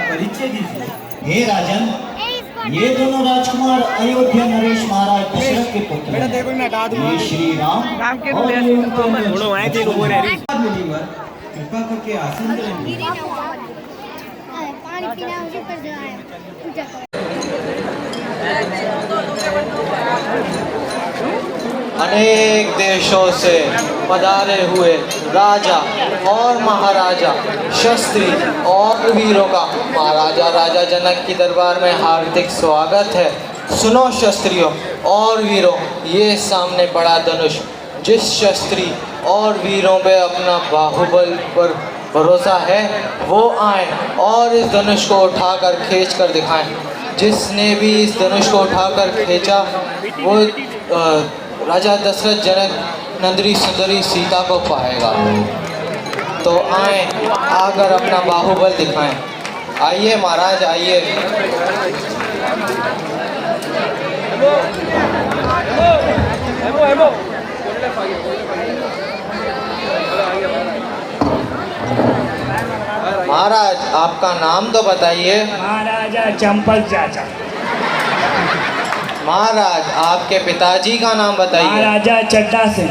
परिचय दीजिए। हे राजन, ये दोनों राजकुमार अयोध्या नरेश महाराज दशरथ के पुत्र हैं। ये श्री राम और ये उनके कृपा करके आसन ग्रहण पानी पीना मुझे कर जाए पूजा कर। अनेक देशों से पधारे हुए राजा और महाराजा, शस्त्री और वीरों का महाराजा राजा जनक की दरबार में हार्दिक स्वागत है। सुनो शस्त्रियों और वीरों, ये सामने बड़ा धनुष, जिस शस्त्री और वीरों पे अपना बाहुबल पर भरोसा है वो आए और इस धनुष को उठाकर खींच कर दिखाएं। जिसने भी इस धनुष को उठाकर खींचा वो राजा दशरथ जनक नंदरी सुंदरी सीता को पाएगा। तो आए, आकर अपना बाहुबल दिखाएं। आइए महाराज, आइए। महाराज, आपका नाम तो बताइए। महाराजा चंपक चाचा। महाराज, आपके पिताजी का नाम बताइए। महाराजा चड्डा सिंह।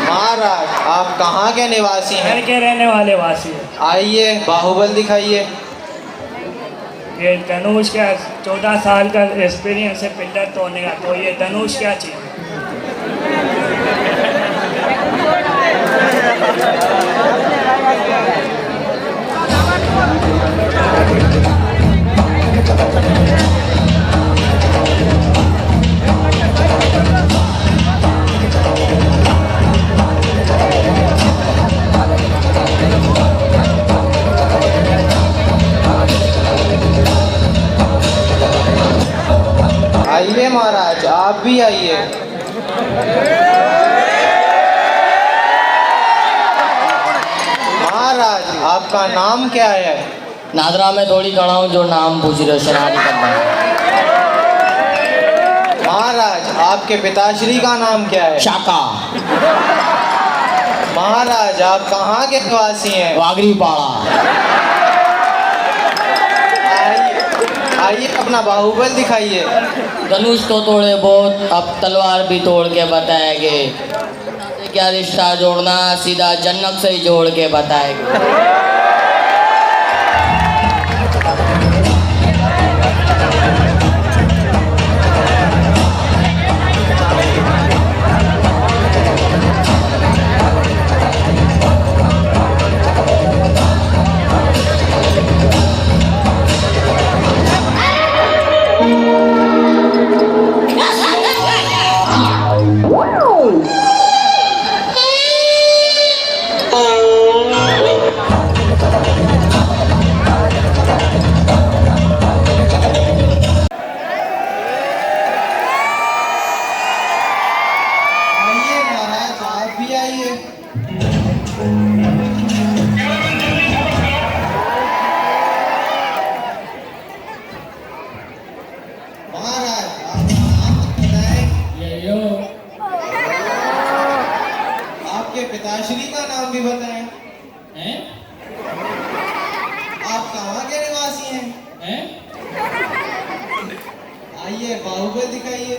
महाराज, आप कहाँ के निवासी हैं? घर के रहने वाले वासी हैं। आइए, बाहुबल दिखाइए। ये धनुष क्या, 14 साल का एक्सपीरियंस है पिल्लर तोड़ने का, तो ये धनुष क्या चीज़? आइए महाराज, आप भी आइए। महाराज, आपका नाम क्या है? नादरा में थोड़ी खड़ा हूँ, जो नाम पूछ रहे हो शराबी करना। महाराज, आपके पिताश्री का नाम क्या है? शाका। महाराज, आप कहाँ के निवासी हैं? वागरी पाड़ा। आइए, अपना बाहुबल दिखाइए। धनुष तो तोड़े बहुत, अब तलवार भी तोड़ के बताएंगे। क्या रिश्ता जोड़ना, सीधा जन्नत से ही जोड़ के बताएंगे। पिताश्री का नाम भी बताएं। हैं? आप कहाँ के निवासी हैं? हैं? आइए, बाहुबल दिखाइए।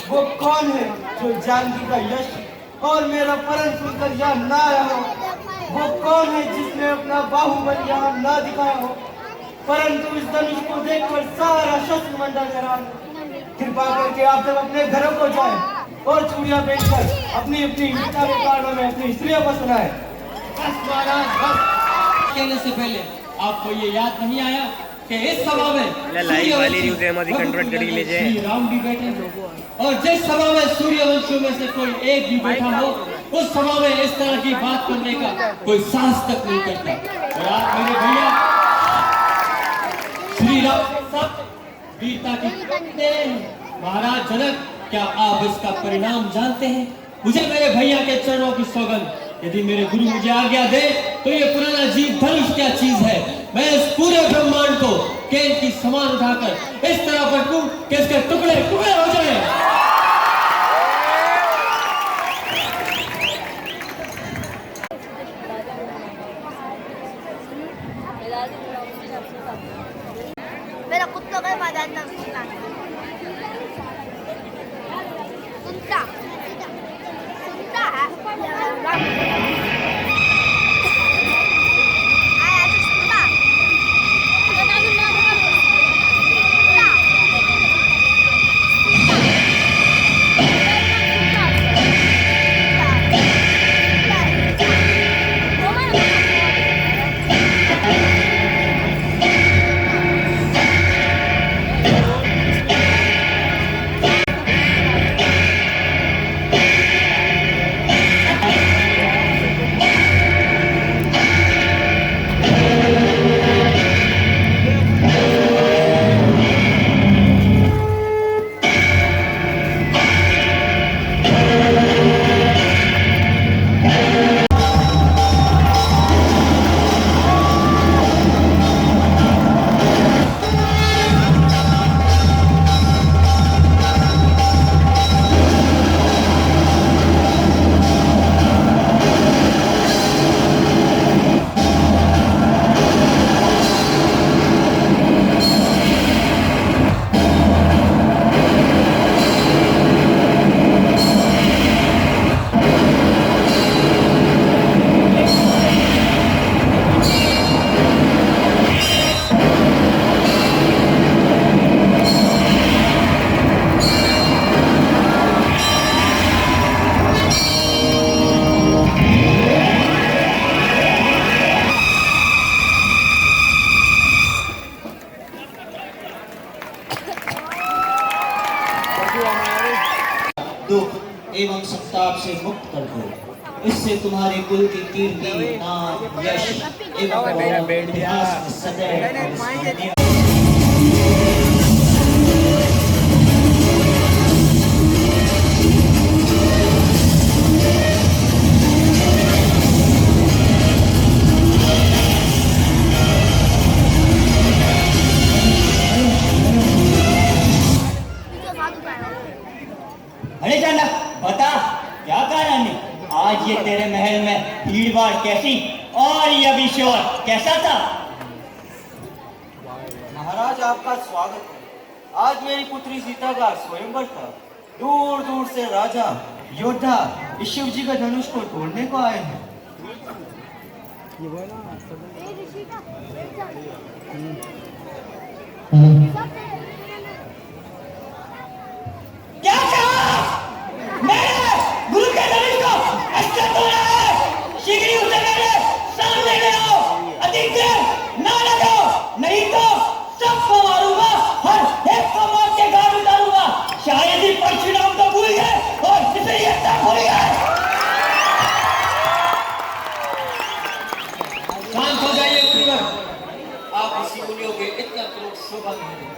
वो कौन है जो जानकी का यश और मेरा परम सुंदर यहाँ ना आया हो? वो कौन है जिसने अपना बाहुबल यहाँ ना दिखाया हो? परंतु इस धनुष को देखकर सारा शस्त्र मंडल हैरान। कृपा करके आप सब अपने घरों को जाएं और चूड़ियां पहनकर अपनी अपनी गीता के कारणों में अपनी स्त्रियों को सुनाएं। बस महाराज, बस। कहने से पहले आपको ये याद नहीं आया कि इस सभा में लाइव वाली न्यूज़ हमारी कंट्रोल कर लीजिए। श्री राम भी बैठे और जिस सभा में सूर्यवंशियों में से कोई एक भी बैठा हो, उस सभा में इस तरह की बात करने का कोई साहस तक नहीं करता। और आप मेरे भैया श्री राम के साथ वीरता की करते हैं। महाराज जनक, क्या आप इसका परिणाम जानते हैं? मुझे मेरे भैया के चरणों की सौगंध, यदि मेरे गुरु मुझे आज्ञा दे तो ये पुराना जीव धनुष क्या चीज है, मैं इस पूरे ब्रह्मांड को केन की समान उठाकर इस तरह पटकूं कि इसके टुकड़े टुकड़े हो जाए। मेरा कुत्ता का मैदान ना सुनता सुनता सुनता है आया तो सुनता दुख एवं संताप से मुक्त कर दो। इससे तुम्हारे कुल की कीर्ति, नाम, यश एवं गौरव इतिहास में सदैव स्मरणीय। अरे जाना बता क्या कारण है आज ये तेरे महल में भीड़ भाड़ कैसी और ये अभिशोर कैसा था? महाराज आपका स्वागत है। आज मेरी पुत्री सीता का स्वयंवर था। दूर दूर से राजा योद्धा इस शिव जी का धनुष को तोड़ने को आए हैं। क्या कहा? मेरे गुरु के धनुष को ऐसे तोड़ा है? शीघ्र ही उसे मेरे सामने ले आओ। अधिक देर ना लगाओ, नहीं तो सबको मारूंगा, हर एक को मौत के घाट उतारूंगा। शायद ही परशुराम को भूल गए और इसे ये तक भूल गए। शांत हो जाइए मुनिवर। आप इसी मुनियों के इतना क्रोध शोभा नहीं।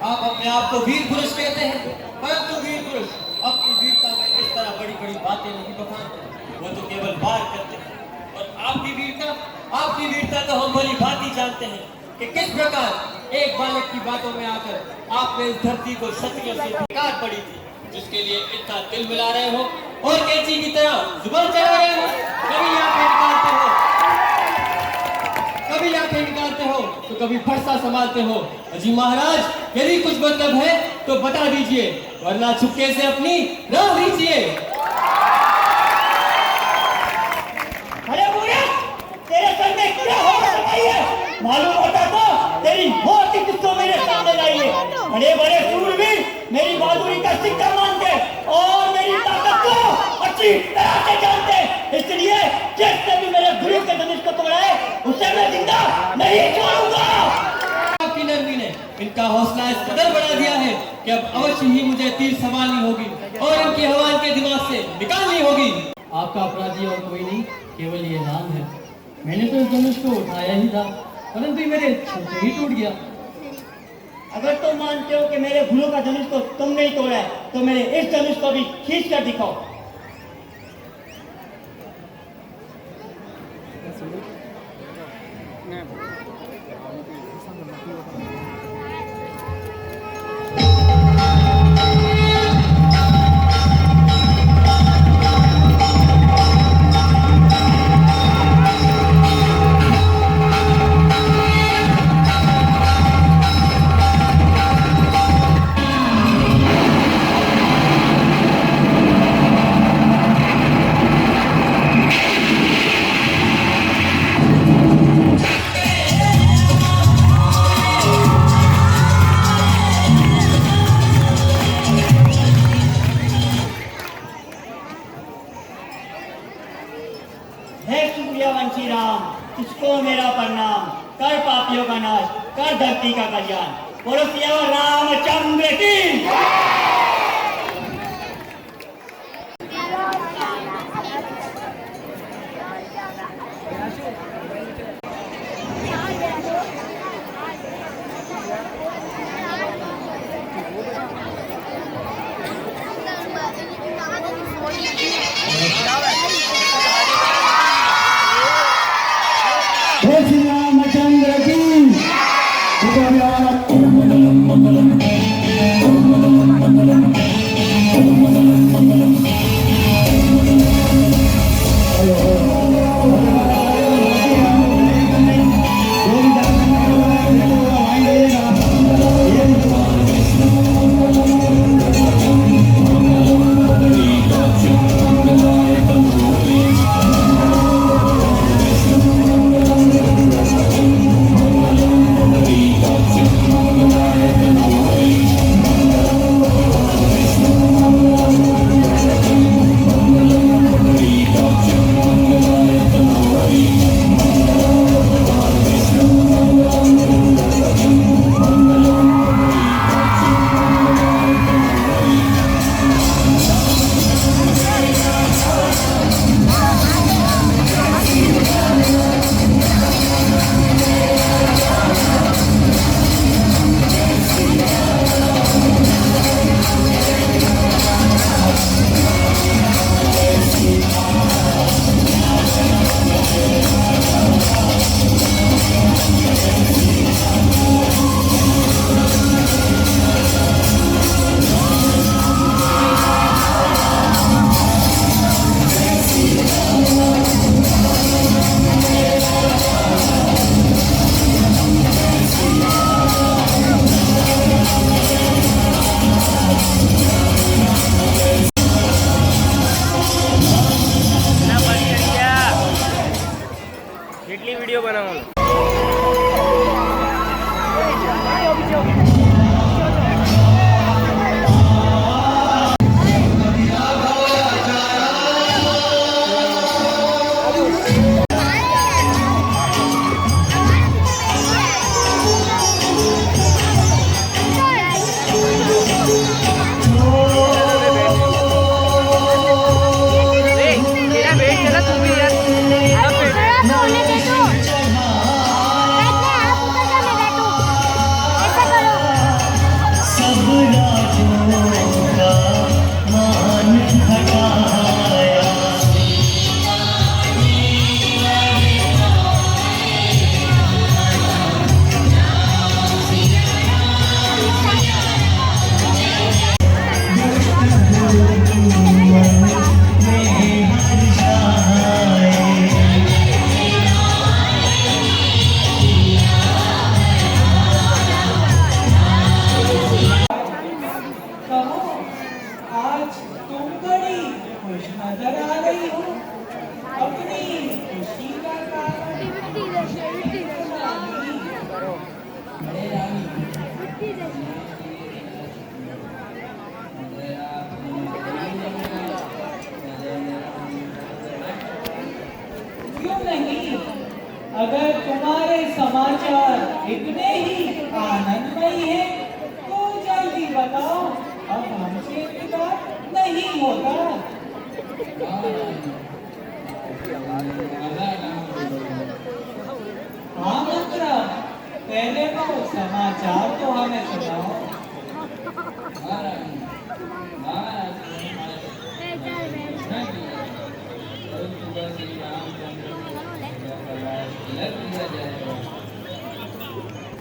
आप अपने आप को वीर पुरुष कहते हैं, परंतु वीर पुरुष अपनी वीरता में इस तरह बड़ी बड़ी बातें नहीं बखानते। वो तो केवल वार करते हैं। और आपकी वीरता तो हम भली भांति जानते हैं कि किस प्रकार एक बालक की बातों में आकर आपने इस धरती को क्षत्रियों से धिक्कार पड़ी थी, जिसके लिए इतना दिल मिला रहे हो और कैंची की तरह जुबान चला रहे हो। कभी आंखें निकालते हो, कभी आंखें निकालते हो तो कभी फरसा संभालते हो। अजी महाराज, यदि कुछ मतलब है तो बता दीजिए, वरना चुपके से अपनी राह लीजिए। अरे बुढ़िया, तेरे सर में क्या हो रही है? मालूम होता तो तेरी मौत की किस्सों मेरे सामने लाइए। बड़े बड़े शूरवीर मेरी बहादुरी का सिक्का मानते और मेरी ताकत को अच्छी तरह से जानते। इसलिए जिसने भी मेरे गुरु के धनुष को तोड़ा है उसे मैं जिंदा नहीं छोड़ूंगा। आपकी नरमी ने इनका हौसला इस कदर बढ़ा दिया है कि अब अवश्य ही मुझे तीर संभालनी होगी और इनकी हवा के दिमाग से निकालनी होगी। आपका अपराधी और कोई नहीं, केवल ये नाम है। मैंने तो इस धनुष को उठाया ही था, परंतु मेरे छूते ही टूट गया। अगर तुम मानते हो कि मेरे गुरु का धनुष को तुमने ही तोड़ा है, तो मेरे इस धनुष को भी खींच कर दिखाओ। धरती का कल्याण। बोलो सियावर रामचंद्र की। श्री रामचंद्र की। क्यों नहीं? अगर तुम्हारे समाचार इतने ही आनंदमयी हैं, तो जल्दी बताओ, अब हमसे इंतजार नहीं होता। हाँ मित्र, पहले तो समाचार तो हमें सुनाओ।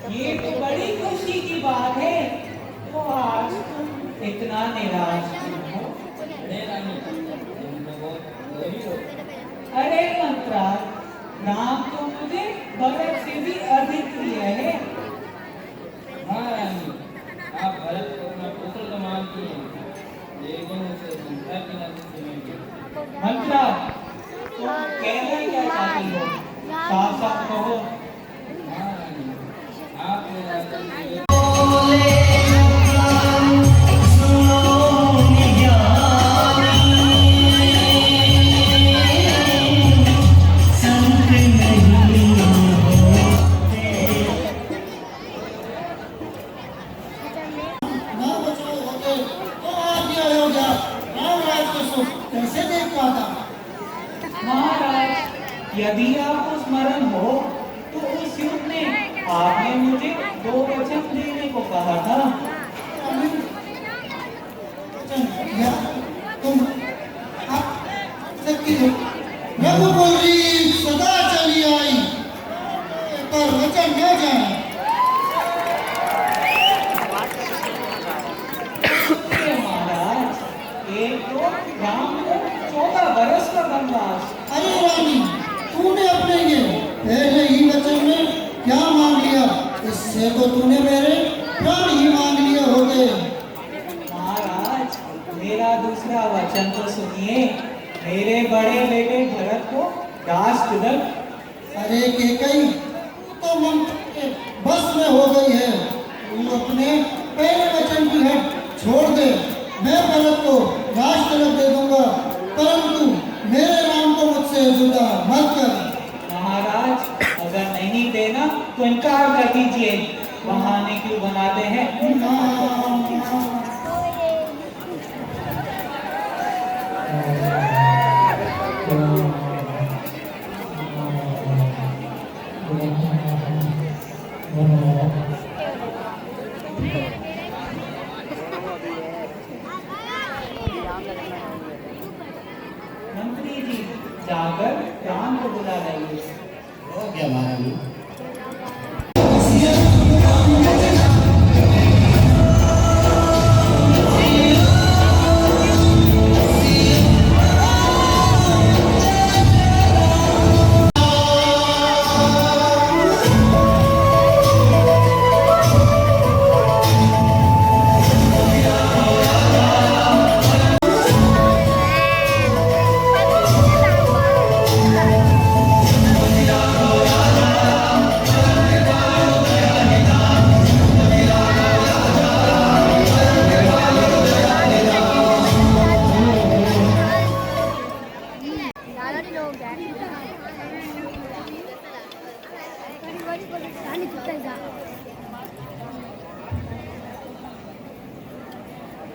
ये तो बड़ी खुशी की बात है, तो आज तुम इतना निराश क्यों हो? अरे मंत्रा, राम तो मुझे भरत से भी अधिक प्रिय है। हाँ रानी, आप भरत को अपना पुत्र तो मानती हैं, लेकिन उसे संसार के नाते सुनेंगे। मंत्रा, तुम कहना क्या चाहती हो? साफ साफ कहो। हाँ रानी, आप मेरा दिल यदि आपको स्मरण हो तो उस युद्ध में आपने मुझे 2 वचन देने को कहा था। तुम रघुपुरी सदा चली आई पर वचन न जाए। महाराज, एक तो राम को 14 बरस का वनवास। अरे रानी, तूने अपने ये पहले ही वचन में क्या मांग लिया? इससे तो तूने मेरे प्राण ही मांग लिए होंगे। महाराज, मेरा दूसरा वचन तो सुनिए। मेरे बड़े बेटे भरत को राष्ट्रदल। अरे केकई, तो मन के बस में हो गई है। तू अपने पहले वचन की हट छोड़ दे। मैं भरत को राष्ट्रदल दे दूंगा, परंतु मेरे राम को मुझसे जुदा मत कर। महाराज, अगर नहीं देना तो इनकार कर दीजिए। बहाने क्यों बनाते हैं? मंत्री जी, जाकर राम को बुला लाइए। हो गया महारानी।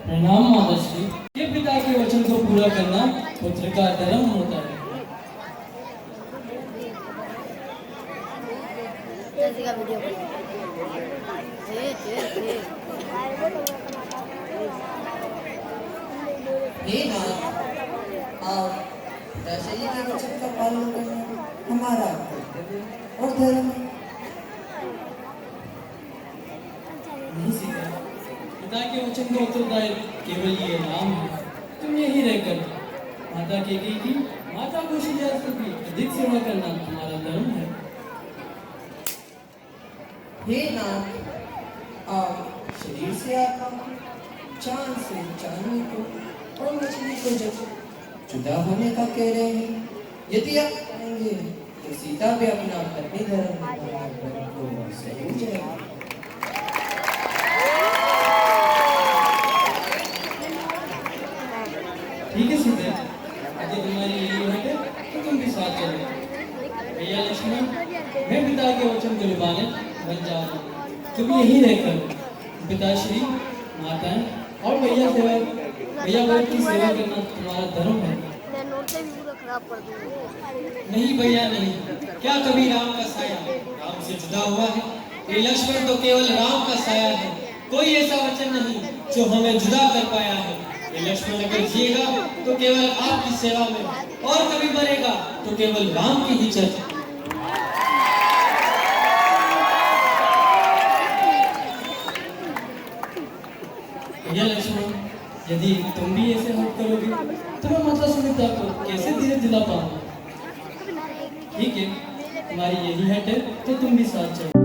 प्रणाम माताश्री। ये पिता के वचन को पूरा करना पुत्र का धर्म होता है। वैसे ही के वचन का पालन करना हमारा कर्तव्य और धर्म है। नहीं सीखा। पिता के वचन का उत्तरदायी केवल ये राम है। तुम यही रहकर माता केकई की माता कौशल्या की अधिक सेवा करना तुम्हारा धर्म है। हे नाथ, आप शरीर से आत्मा, चांद से चांदनी को और मछली को जब जुदा होने का कह रहे हैं। यदि आप कहेंगे तो सीता भी अपना पत्नी धर्म को सही हो जाएगी। ठीक है सीता, अगर तुम्हारी यही बात है तो तुम भी साथ चलो। भैया लक्ष्मण, मैं पिता के वचन को निभाने बन जा रहा हूँ। तुम यही रहकर पिताश्री, माताएं और भैया भरत की सेवा करना तुम्हारा धर्म है। नहीं भैया नहीं, क्या कभी राम का साया राम से जुदा हुआ है? ये लक्ष्मण तो केवल राम का साया है। कोई ऐसा वचन नहीं जो हमें जुदा कर पाया है। ये लक्ष्मण अगर जिएगा तो केवल आपकी सेवा में, और कभी मरेगा तो केवल राम की ही चर्चा। भैया लक्ष्मण, यदि तुम भी ऐसे हट करोगे तो मैं माता सुनीता को कैसे धीरे दिला पाऊंगा? ठीक है, तुम्हारी यही हट है तो तुम भी साथ चलो।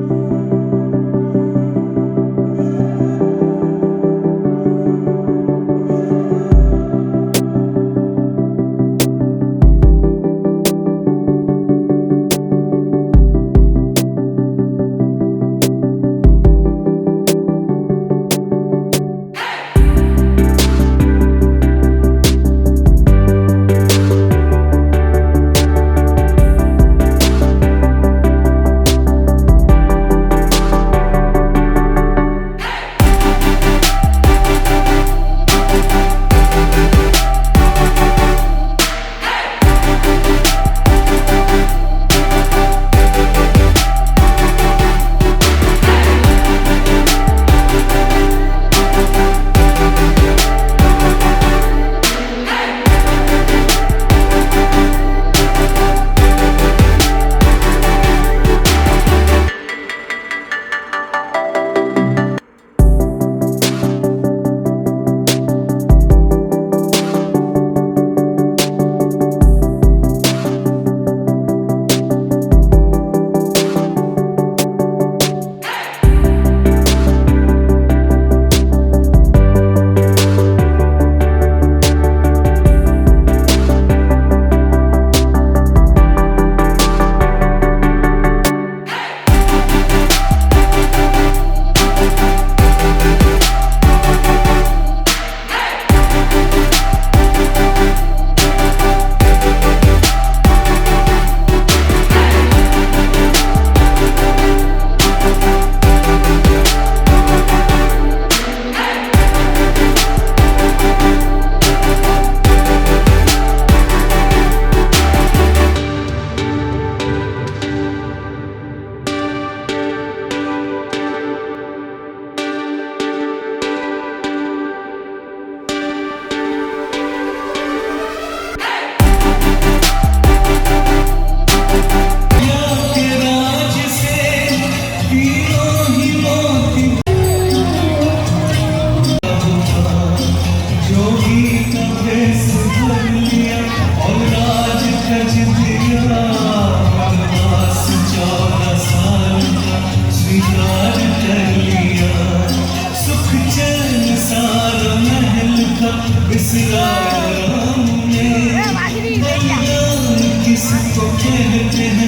बाजरी किसको कहते हैं